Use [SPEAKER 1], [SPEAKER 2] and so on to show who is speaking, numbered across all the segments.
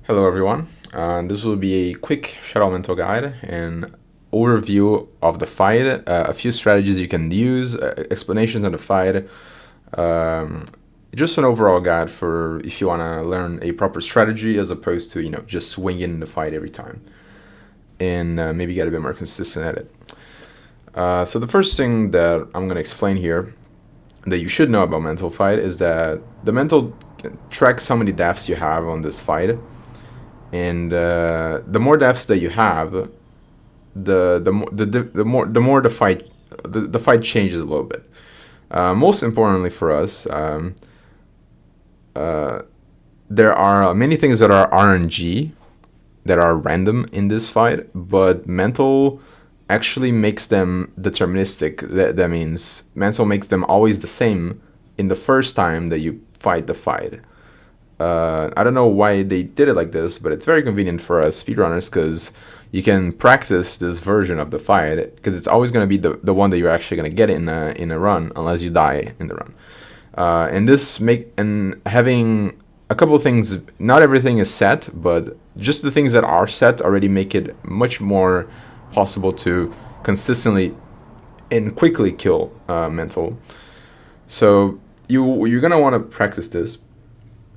[SPEAKER 1] Hello everyone, this will be a quick Shadow Mantle guide and overview of the fight, a few strategies you can use, explanations on the fight, um, just an overall guide for if you want to learn a proper strategy as opposed to just swinging the fight every time and maybe get a bit more consistent at it. So the first thing that I'm going to explain here that you should know about Mantle fight is that the Mantle tracks how many deaths you have on this fight. And the more deaths that you have, the more the fight changes a little bit. Most importantly for us, there are many things that are RNG, that are random in this fight, but Mantle actually makes them deterministic. That means Mantle makes them always the same in the first time that you fight the fight. I don't know why they did it like this, but it's very convenient for us speedrunners because you can practice this version of the fight because it's always going to be the one that you're actually going to get in a run unless you die in the run. And having a couple of things, not everything is set, but just the things that are set already make it much more possible to consistently and quickly kill Mantle. So you're gonna want to practice this.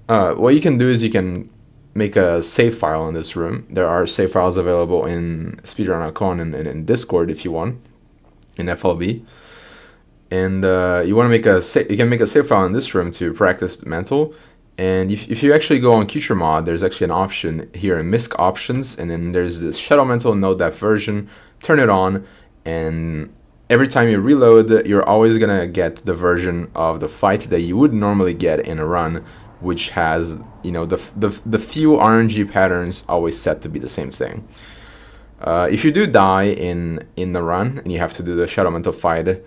[SPEAKER 1] What you can do is you can make a save file in this room. There are save files available in speedrun.com and in Discord if you want, in FLB. And you want to you can make a save file in this room to practice Mantle. And if you actually go on Future Mod, there's actually an option here in MISC options, and then there's this Shadow Mantle Node Depth version. Turn it on, and every time you reload, you're always gonna get the version of the fight that you would normally get in a run, which has the few RNG patterns always set to be the same thing. If you do die in the run and you have to do the Shadow Mantle fight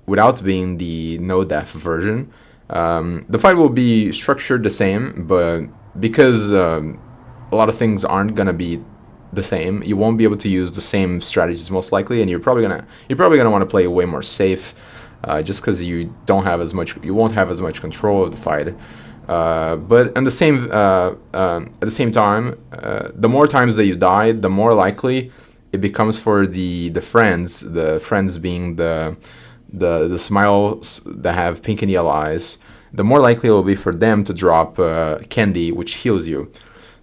[SPEAKER 1] without being the no death version, the fight will be structured the same, but because a lot of things aren't gonna be the same, you won't be able to use the same strategies most likely, and you're probably gonna want to play way more safe, just because you won't have as much control of the fight. But at the same time, the more times that you die, the more likely it becomes for the friends being the smiles that have pink and yellow eyes. The more likely it will be for them to drop candy, which heals you.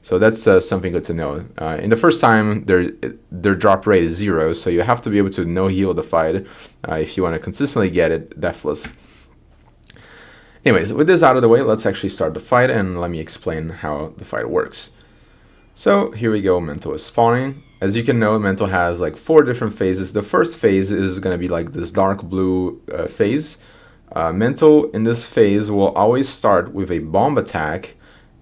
[SPEAKER 1] So that's something good to know. In the first time, their drop rate is 0, so you have to be able to no heal the fight if you want to consistently get it deathless. Anyways, with this out of the way, let's actually start the fight and let me explain how the fight works. So here we go, Mantle is spawning. As you can know, Mantle has like 4 different phases. The first phase is going to be like this dark blue phase. Mantle in this phase will always start with a bomb attack,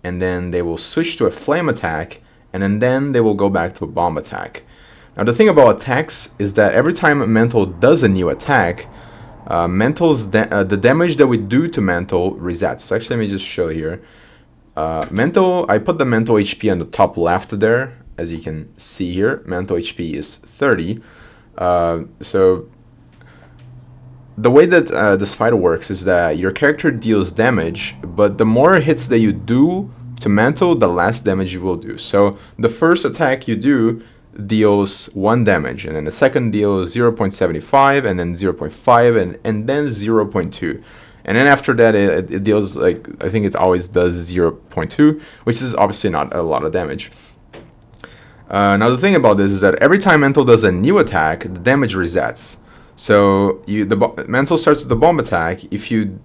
[SPEAKER 1] and then they will switch to a flame attack, and then they will go back to a bomb attack. Now the thing about attacks is that every time Mantle does a new attack, the damage that we do to Mantle resets. So actually let me just show here. I put the Mantle HP on the top left there. As you can see here, Mantle HP is 30. So the way that this fight works is that your character deals damage, but the more hits that you do to Mantle, the less damage you will do. So the first attack you do deals 1 damage, and then the second deals 0.75, and then 0.5, and then 0.2. And then after that, it deals, like, I think it always does 0.2, which is obviously not a lot of damage. Now the thing about this is that every time Mantle does a new attack, the damage resets. So Mantle starts with the bomb attack. If you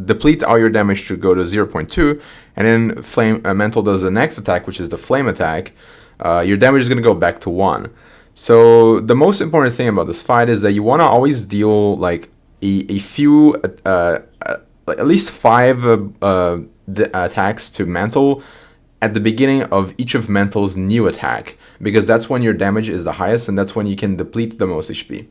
[SPEAKER 1] deplete all your damage to go to 0.2, and then Mantle does the next attack, which is the flame attack, your damage is gonna go back to 1. So the most important thing about this fight is that you want to always deal like a few, like at least 5 attacks to Mantle at the beginning of each of Mantle's new attack, because that's when your damage is the highest and that's when you can deplete the most HP.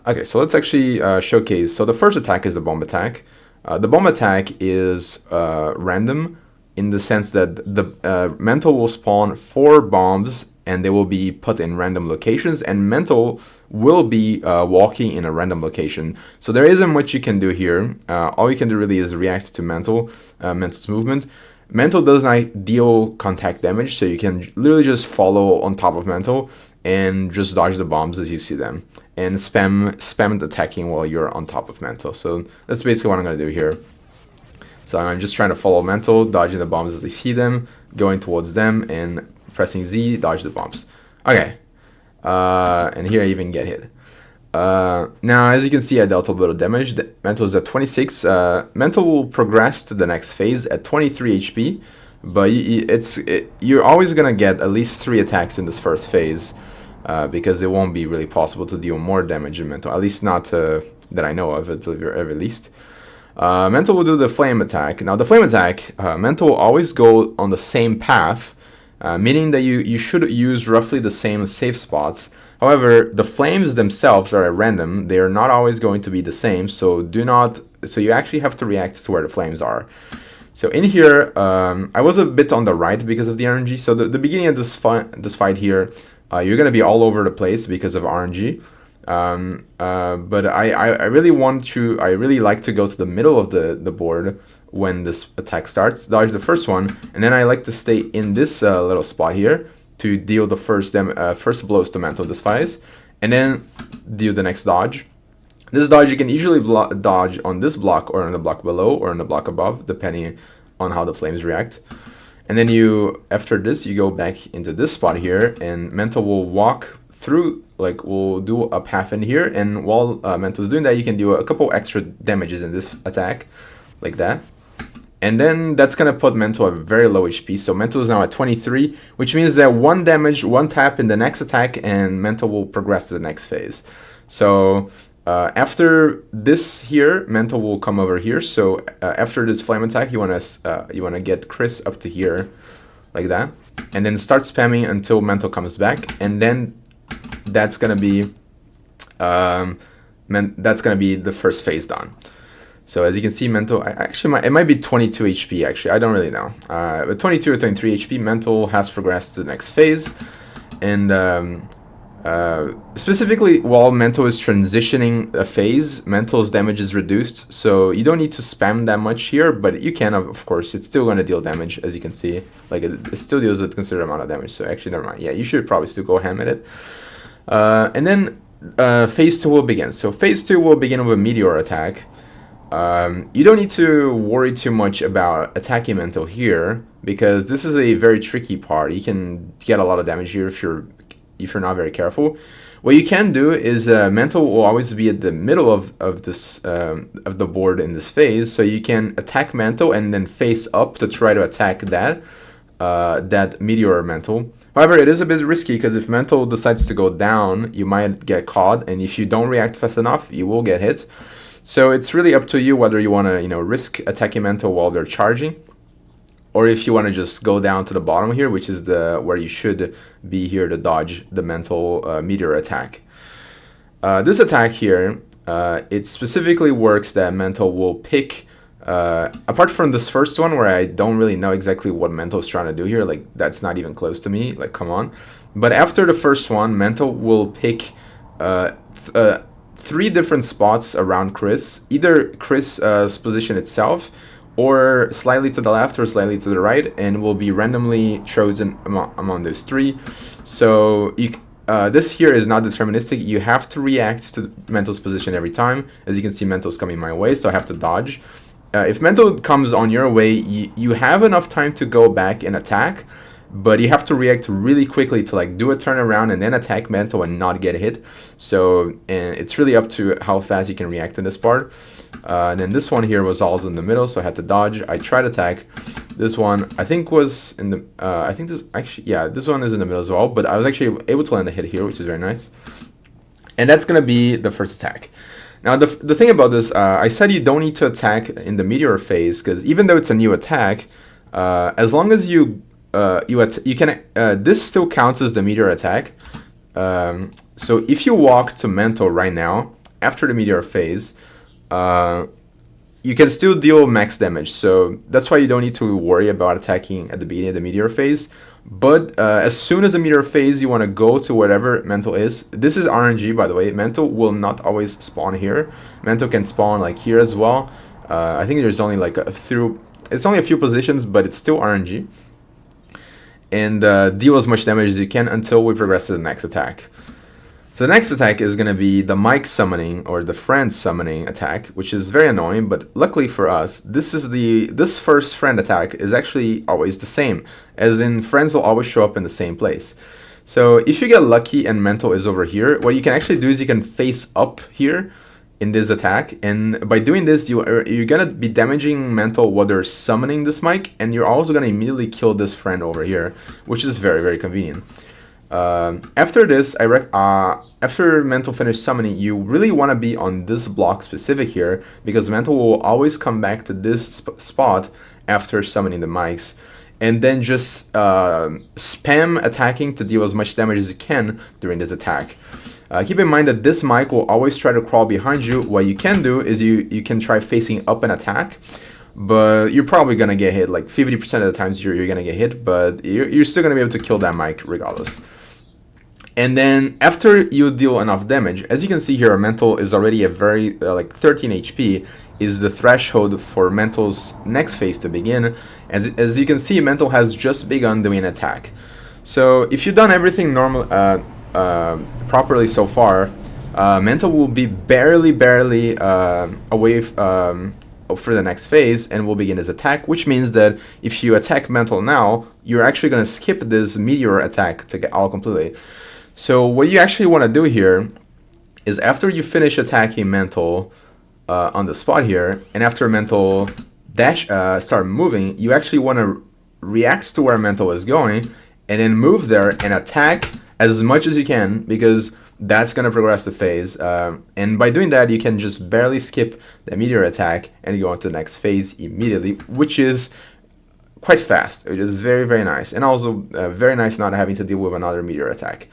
[SPEAKER 1] Okay, so let's actually showcase. So the first attack is the bomb attack. The bomb attack is random in the sense that the Mantle will spawn 4 bombs and they will be put in random locations, and Mantle will be walking in a random location. So there isn't much you can do here. All you can do really is react to Mantle's movement. Mantle does not deal contact damage, so you can literally just follow on top of Mantle and just dodge the bombs as you see them, and spam attacking while you're on top of Mantle. So that's basically what I'm gonna do here. So I'm just trying to follow Mantle, dodging the bombs as I see them, going towards them, and pressing Z, dodge the bombs. Okay, and here I even get hit. Now, as you can see, I dealt a little damage. The Mantle is at 26. Mantle will progress to the next phase at 23 HP, but you're always gonna get at least 3 attacks in this first phase, because it won't be really possible to deal more damage in Mantle, at least not that I know of, at the very least. Mantle will do the flame attack. Now, the flame attack, Mantle will always go on the same path, meaning that you should use roughly the same safe spots. However, the flames themselves are at random. They are not always going to be the same, so you actually have to react to where the flames are. So in here, I was a bit on the right because of the RNG. So the beginning of this fight here, you're going to be all over the place because of RNG. But I really like to go to the middle of the board when this attack starts, dodge the first one, and then I like to stay in this little spot here to deal the first blows to Mantle this phase, and then deal the next dodge. This dodge you can usually dodge on this block or on the block below or on the block above, depending on how the flames react. And then after this, you go back into this spot here, and Mantle will walk through, like we'll do a path in here, and while Mantle's doing that, you can do a couple extra damages in this attack, like that. And then that's gonna put Mantle at very low HP. So Mantle is now at 23, which means that 1 damage, 1 tap in the next attack, and Mantle will progress to the next phase. So after this here, Mantle will come over here. So after this flame attack, you wanna get Chris up to here, like that, and then start spamming until Mantle comes back, and then that's gonna be the first phase done. So as you can see, Mantle, it might be 22 HP actually, I don't really know. But 22 or 23 HP, Mantle has progressed to the next phase. And specifically, while Mantle is transitioning a phase, Mantle's damage is reduced. So you don't need to spam that much here, but you can, of course. It's still going to deal damage, as you can see. Like, it still deals a considerable amount of damage. So actually, never mind. Yeah, you should probably still go ham at it. And then phase 2 will begin. So phase 2 will begin with a meteor attack. You don't need to worry too much about attacking Mantle here, because this is a very tricky part. You can get a lot of damage here if you're not very careful. What you can do is Mantle will always be at the middle of the board in this phase, so you can attack Mantle and then face up to try to attack that meteor Mantle. However, it is a bit risky because if Mantle decides to go down, you might get caught, and if you don't react fast enough, you will get hit. So it's really up to you whether you want to, risk attacking Mantle while they're charging, or if you want to just go down to the bottom here, which is where you should be here to dodge the Mantle meteor attack. This attack here, it specifically works that Mantle will pick, apart from this first one where I don't really know exactly what Mantle is trying to do here, like that's not even close to me, like come on. But after the first one, Mantle will pick 3 different spots around Chris, either Chris' position itself, or slightly to the left or slightly to the right, and will be randomly chosen among those 3. So this here is not deterministic. You have to react to Mantle's position every time. As you can see, Mantle's coming my way, so I have to dodge. If Mantle comes on your way, you have enough time to go back and attack, but you have to react really quickly to like do a turnaround and then attack Mantle and not get hit. So and it's really up to how fast you can react in this part. And then this one here was also in the middle, so I had to dodge. I tried to attack. This one I think was in the this one is in the middle as well, but I was actually able to land a hit here, which is very nice. And that's gonna be the first attack. Now the thing about this, I said you don't need to attack in the meteor phase, because even though it's a new attack, as long as you can this still counts as the meteor attack. So if you walk to Mantle right now after the meteor phase, you can still deal max damage. So that's why you don't need to worry about attacking at the beginning of the meteor phase. But as soon as the meteor phase, you want to go to whatever Mantle is. This is RNG, by the way. Mantle will not always spawn here. Mantle can spawn like here as well. I think there's only like it's only a few positions, but it's still RNG. And deal as much damage as you can until we progress to the next attack. So the next attack is going to be the Mike summoning or the friend summoning attack, which is very annoying, but luckily for us, this first friend attack is actually always the same, as in friends will always show up in the same place. So if you get lucky and Mantle is over here, what you can actually do is you can face up here in this attack, and by doing this, you're going to be damaging Mantle while they're summoning this Mike, and you're also going to immediately kill this friend over here, which is very, very convenient. After this, after Mantle finish summoning, you really want to be on this block specific here, because Mantle will always come back to this spot after summoning the mics, and then just spam attacking to deal as much damage as you can during this attack. Keep in mind that this mic will always try to crawl behind you. What you can do is you can try facing up and attack, but you're probably going to get hit. Like 50% of the times you're going to get hit, but you're still going to be able to kill that mic regardless. And then after you deal enough damage, as you can see here, Mantle is already a very, like 13 HP is the threshold for Mantle's next phase to begin. As you can see, Mantle has just begun doing attack. So if you've done everything properly so far, Mantle will be barely away for the next phase and will begin his attack, which means that if you attack Mantle now, you're actually going to skip this meteor attack to get all completely. So what you actually want to do here is after you finish attacking Mantle on the spot here, and after Mantle start moving, you actually want to react to where Mantle is going and then move there and attack as much as you can, because that's going to progress the phase. And by doing that, you can just barely skip the meteor attack and go on to the next phase immediately, which is quite fast. It is very, very nice. And also very nice not having to deal with another meteor attack.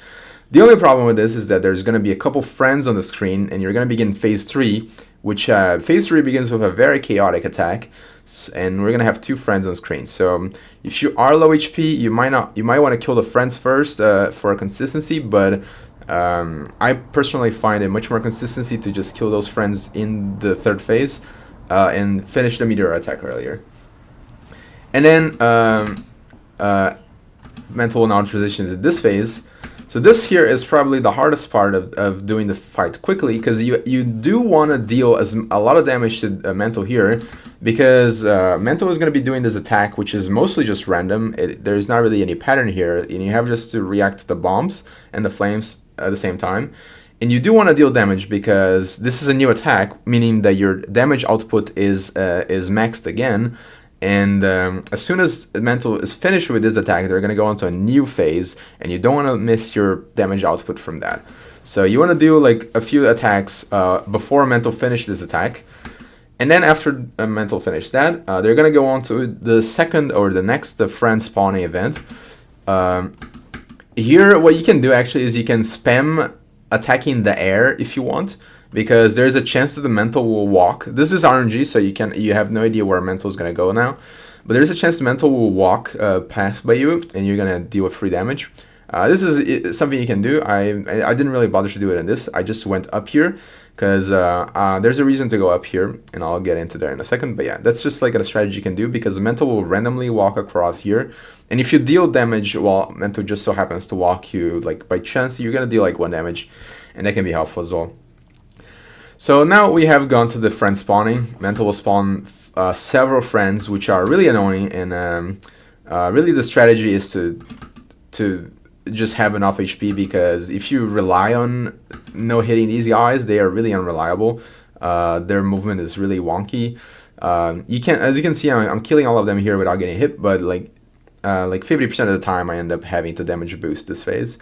[SPEAKER 1] The only problem with this is that there's going to be a couple friends on the screen, and you're going to begin phase 3, which phase 3 begins with a very chaotic attack, and we're going to have 2 friends on screen. So if you are low HP, you might want to kill the friends first for consistency, but I personally find it much more consistency to just kill those friends in the 3rd phase and finish the meteor attack earlier. And then Mantle will now transition to this phase. So this here is probably the hardest part of doing the fight quickly, because you do want to deal a lot of damage to Mantle here, because Mantle is going to be doing this attack, which is mostly just random. There's not really any pattern here, and you have just to react to the bombs and the flames at the same time. And you do want to deal damage because this is a new attack, meaning that your damage output is maxed again. And as soon as Mantle is finished with this attack, they're going to go into a new phase, and you don't want to miss your damage output from that. So you want to do like a few attacks before Mantle finishes this attack. And then after Mantle finishes that, they're going to go on to the second or the next friend spawning event. Here, what you can do actually is you can spam attacking the air if you want, because there's a chance that the Mantle will walk. This is RNG, so you have no idea where Mantle is going to go now. But there's a chance the Mantle will walk past by you, and you're going to deal with free damage. This is something you can do. I didn't really bother to do it in this. I just went up here, because there's a reason to go up here, and I'll get into that in a second. But yeah, that's just like a strategy you can do, because the Mantle will randomly walk across here. And if you deal damage while Mantle just so happens to walk you, like by chance, you're going to deal like 1 damage, and that can be helpful as well. So now we have gone to the friend spawning. Mantle will spawn several friends, which are really annoying, and really the strategy is to just have enough HP, because if you rely on no hitting these guys, they are really unreliable. Their movement is really wonky. As you can see, I'm killing all of them here without getting hit, but like 50% of the time I end up having to damage boost this phase.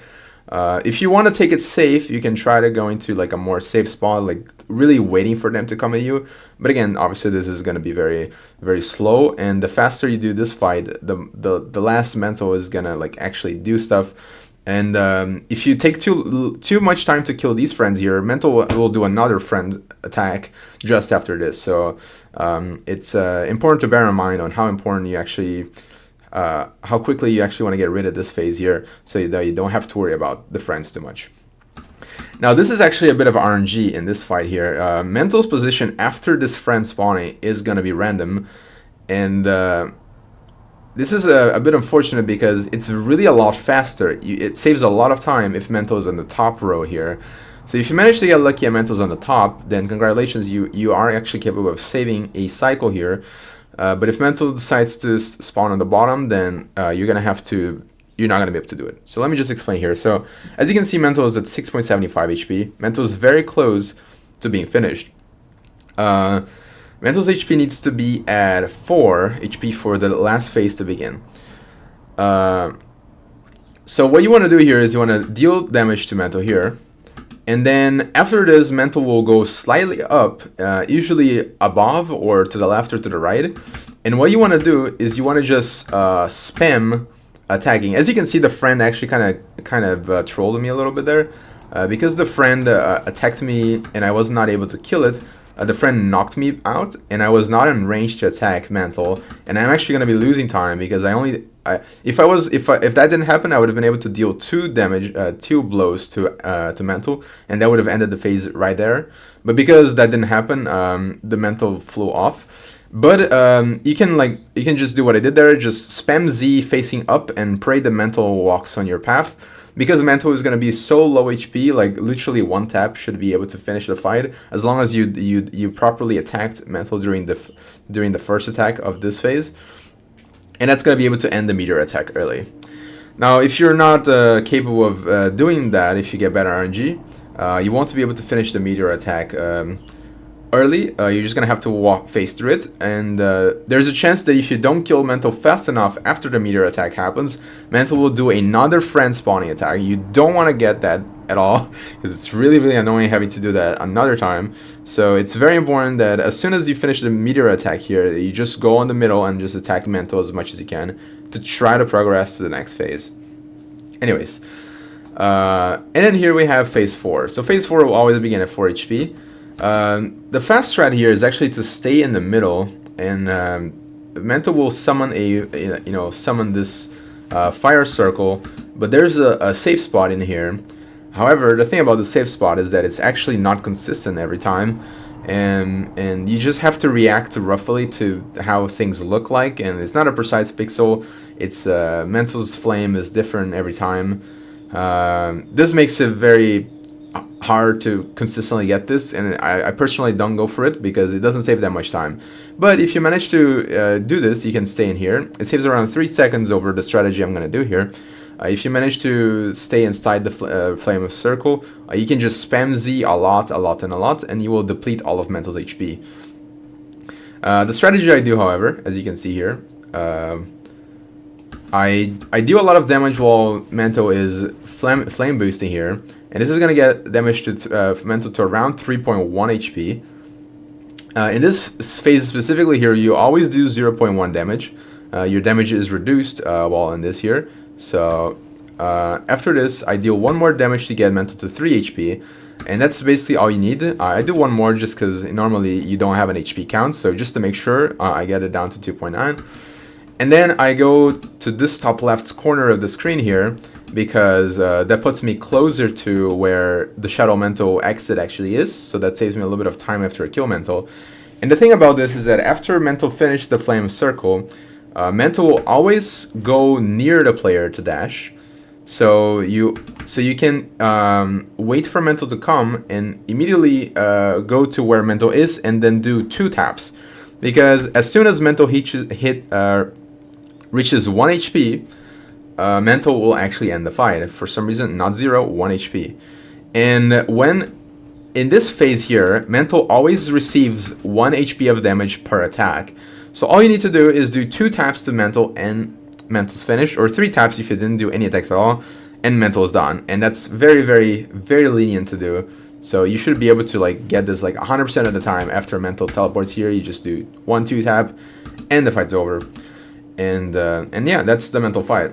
[SPEAKER 1] If you want to take it safe, you can try to go into like a more safe spot, like really waiting for them to come at you. But again, obviously this is going to be very, very slow, and the faster you do this fight, the last Mantle is gonna like actually do stuff. And if you take too much time to kill these friends here, Mantle will do another friend attack just after this. So it's important to bear in mind on how important you actually. How quickly you actually want to get rid of this phase here, so that you don't have to worry about the friends too much. Now this is actually a bit of RNG in this fight here. Mantle's position after this friend spawning is going to be random, And this is a bit unfortunate because it's really a lot faster. It saves a lot of time if Mantle is on the top row here. So if you manage to get lucky and Mantle's on the top, then congratulations, you are actually capable of saving a cycle here. But if Mantle decides to spawn on the bottom, then you're not gonna be able to do it. So let me just explain here. So as you can see, Mantle is at 6.75 HP. Mantle is very close to being finished. Mantle's HP needs to be at 4 HP for the last phase to begin. So what you want to do here is you want to deal damage to Mantle here. And then after this, Mantle will go slightly up, usually above or to the left or to the right. And what you want to do is you want to just spam tagging. As you can see, the friend actually kind of trolled me a little bit there. Because the friend attacked me and I was not able to kill it, the friend knocked me out, and I was not in range to attack Mantle, and I'm actually gonna be losing time because if that didn't happen, I would have been able to deal 2 blows to Mantle, and that would have ended the phase right there. But because that didn't happen, the Mantle flew off. But you can just do what I did there, just spam Z facing up and pray the Mantle walks on your path. Because Mantle is going to be so low HP, like literally one tap should be able to finish the fight, as long as you properly attacked Mantle during the first attack of this phase, and that's going to be able to end the meteor attack early. Now, if you're not capable of doing that, if you get better RNG, you won't be able to finish the meteor attack early. You're just gonna have to face through it, and there's a chance that if you don't kill Mantle fast enough after the meteor attack happens, Mantle will do another friend spawning attack. You don't want to get that at all because it's really annoying having to do that another time. So it's very important that as soon as you finish the meteor attack here, you just go on the middle and just attack Mantle as much as you can to try to progress to the next phase. Anyways, and then here we have phase 4. So phase 4 will always begin at 4 HP. The fast strat here is actually to stay in the middle, and Mantle will summon summon this fire circle, but there's a safe spot in here. However, the thing about the safe spot is that it's actually not consistent every time, and you just have to react roughly to how things look like, and it's not a precise pixel. It's Mantle's flame is different every time. This makes it very hard to consistently get this, and I personally don't go for it because it doesn't save that much time. But if you manage to do this, you can stay in here. It saves around 3 seconds over the strategy I'm going to do here. If you manage to stay inside the flame of circle, you can just spam Z a lot, and you will deplete all of Mantle's HP. The strategy I do, however, as you can see here, I do a lot of damage while Mantle is flame boosting here, and this is going to get damage to Mantle to around 3.1 HP. In this phase specifically here, you always do 0.1 damage. Your damage is reduced while in this here. So after this, I deal 1 more damage to get Mantle to 3 HP, and that's basically all you need. I do 1 more just because normally you don't have an HP count, so just to make sure, I get it down to 2.9. And then I go to this top left corner of the screen here, because that puts me closer to where the Shadow Mantle exit actually is, so that saves me a little bit of time after I kill Mantle. And the thing about this is that after Mantle finishes the flame circle, Mantle will always go near the player to dash. So you can wait for Mantle to come and immediately go to where Mantle is and then do 2 taps. Because as soon as Mantle reaches 1 HP, Mantle will actually end the fight. For some reason, not 0, 1 HP. And when in this phase here, Mantle always receives 1 HP of damage per attack. So all you need to do is do 2 taps to Mantle and Mantle's finished, or 3 taps if you didn't do any attacks at all, and Mantle is done. And that's very lenient to do. So you should be able to get this 100% of the time. After Mantle teleports here, you just do 1-2 tap, and the fight's over. And yeah, that's the Mantle fight.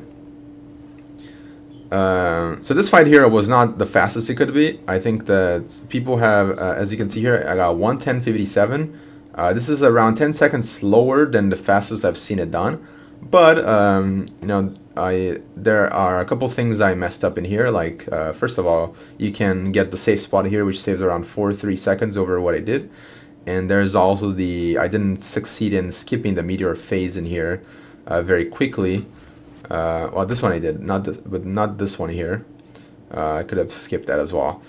[SPEAKER 1] So this fight here was not the fastest it could be. I think that people have, as you can see here, I got 1:10:57. This is around 10 seconds slower than the fastest I've seen it done. But there are a couple things I messed up in here. First of all, you can get the safe spot here, which saves around 4-3 seconds over what I did. And there's also the, I didn't succeed in skipping the meteor phase in here very quickly. Well, this one I did, not this, but not this one here. I could have skipped that as well.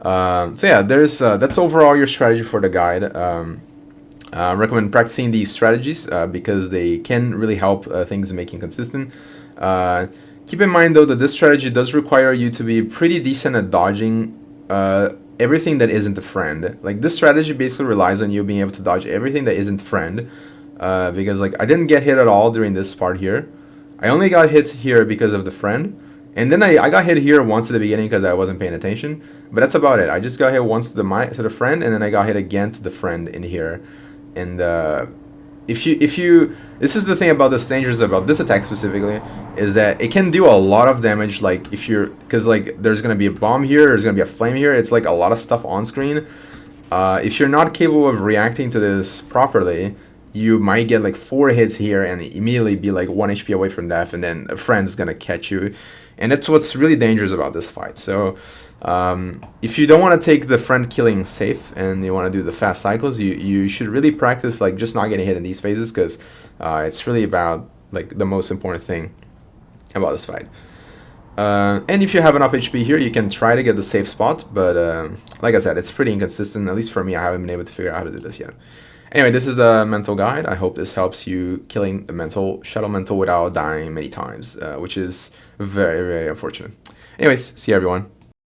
[SPEAKER 1] So yeah, there's that's overall your strategy for the guide. I recommend practicing these strategies because they can really help things making consistent. Keep in mind though that this strategy does require you to be pretty decent at dodging everything that isn't a friend. Like this strategy basically relies on you being able to dodge everything that isn't friend. Because like I didn't get hit at all during this part here. I only got hit here because of the friend. And then I got hit here once at the beginning because I wasn't paying attention. But that's about it. I just got hit once to the friend, and then I got hit again to the friend in here. And if you this is the thing about this dangerous about this attack specifically, is that it can do a lot of damage. Like if you're, because like there's gonna be a bomb here, there's gonna be a flame here. It's like a lot of stuff on screen. If you're not capable of reacting to this properly, you might get like 4 hits here and immediately be like 1 HP away from death, and then a friend's gonna catch you. And that's what's really dangerous about this fight. So if you don't want to take the friend killing safe and you want to do the fast cycles, you should really practice like just not getting hit in these phases, because it's really about like the most important thing about this fight. And if you have enough HP here, you can try to get the safe spot, but like I said, it's pretty inconsistent. At least for me, I haven't been able to figure out how to do this yet. Anyway, this is the Mantle guide. I hope this helps you killing the Mantle, Shadow Mantle without dying many times, which is very, very unfortunate. Anyways, see you everyone.